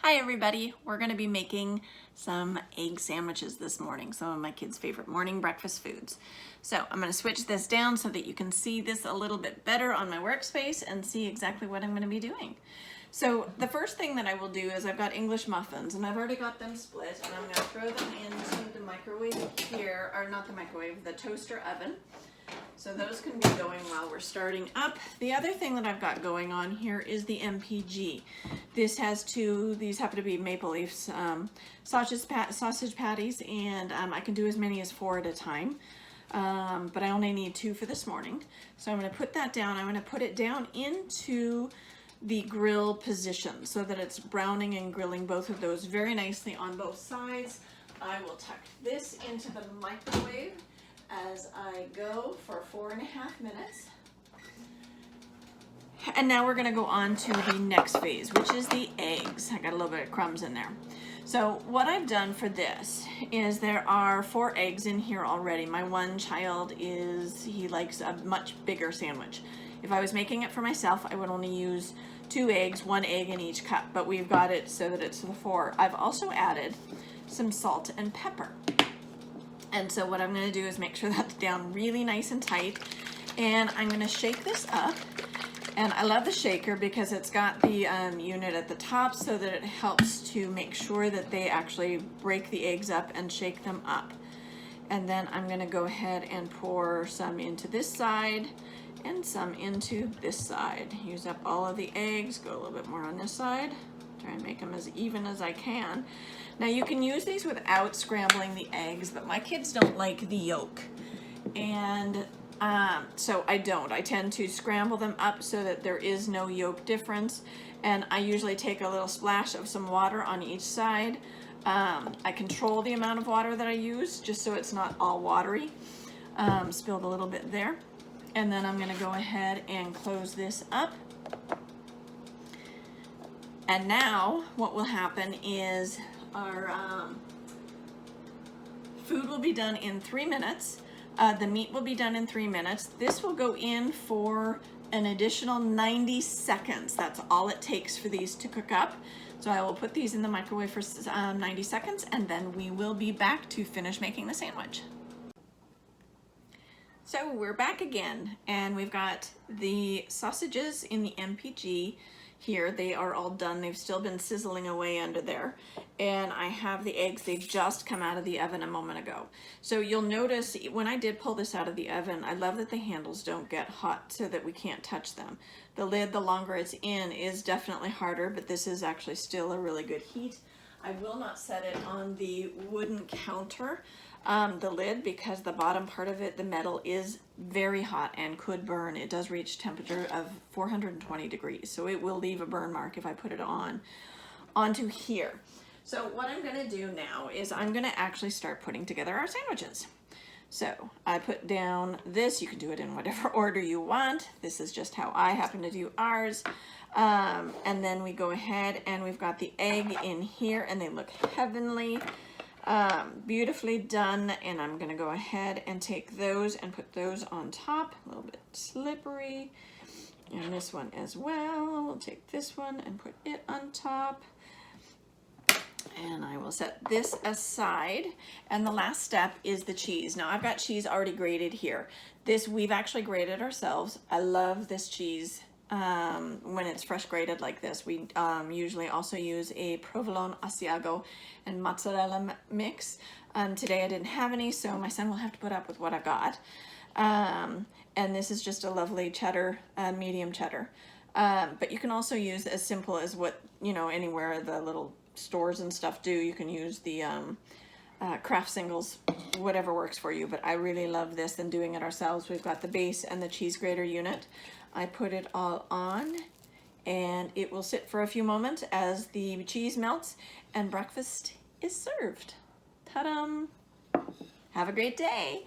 Hi everybody, we're going to be making some egg sandwiches this morning, some of my kids' favorite morning breakfast foods. So I'm going to switch this down so that you can see this a little bit better on my workspace and see exactly what I'm going to be doing. So the first thing that I will do is I've got English muffins and I've already got them split, and I'm going to throw them into the microwave here, or not the microwave, the toaster oven. So those can be going while we're starting up. The other thing that I've got going on here is the MPG. This has these happen to be Maple Leafs sausage patties, and I can do as many as 4 at a time. But I only need 2 for this morning. So I'm going to put that down. I'm going to put it down into the grill position so that it's browning and grilling both of those very nicely on both sides. I will tuck this into the microwave as I go for 4.5 minutes. And now we're going to go on to the next phase, which is the eggs. I got a little bit of crumbs in there. So what I've done for this is there are 4 eggs in here already. My one child he likes a much bigger sandwich. If I was making it for myself, I would only use 2 eggs, 1 egg in each cup, but we've got it so that it's the 4. I've also added some salt and pepper. And so what I'm going to do is make sure that's down really nice and tight, and I'm going to shake this up. And I love the shaker because it's got the unit at the top so that it helps to make sure that they actually break the eggs up and shake them up. And then I'm going to go ahead and pour some into this side and some into this side. Use up all of the eggs, go a little bit more on this side. Try and make them as even as I can. Now you can use these without scrambling the eggs, but my kids don't like the yolk. And so I don't. I tend to scramble them up so that there is no yolk difference. And I usually take a little splash of some water on each side. I control the amount of water that I use just so it's not all watery. Spilled a little bit there. And then I'm going to go ahead and close this up. And now what will happen is our food will be done in 3 minutes. The meat will be done in 3 minutes. This will go in for an additional 90 seconds. That's all it takes for these to cook up. So I will put these in the microwave for 90 seconds, and then we will be back to finish making the sandwich. So we're back again, and we've got the sausages in the MPG here. They are all done. They've still been sizzling away under there. And I have the eggs. They've just come out of the oven a moment ago. So you'll notice when I did pull this out of the oven, I love that the handles don't get hot so that we can't touch them. The lid, the longer it's in, is definitely harder, but this is actually still a really good heat. I will not set it on the wooden counter, the lid, because the bottom part of it, the metal, is very hot and could burn. It does reach temperature of 420 degrees, so it will leave a burn mark if I put it onto here. So what I'm going to do now is I'm going to actually start putting together our sandwiches. So I put down this. You can do it in whatever order you want. This is just how I happen to do ours. And then we go ahead and we've got the egg in here, and they look heavenly. Beautifully done. And I'm going to go ahead and take those and put those on top. A little bit slippery. And this one as well. We'll take this one and put it on top. And I will set this aside. And the last step is the cheese. Now I've got cheese already grated here. This we've actually grated ourselves. I love this cheese when it's fresh grated like this. We usually also use a provolone, Asiago, and mozzarella mix. Today I didn't have any, so my son will have to put up with what I got. And this is just a lovely cheddar, medium cheddar. But you can also use as simple as what, anywhere the little stores and stuff do. You can use the Kraft singles, whatever works for you, but I really love this than doing it ourselves. We've got the base and the cheese grater unit. I put it all on, and it will sit for a few moments as the cheese melts and breakfast is served. Ta-da! Have a great day.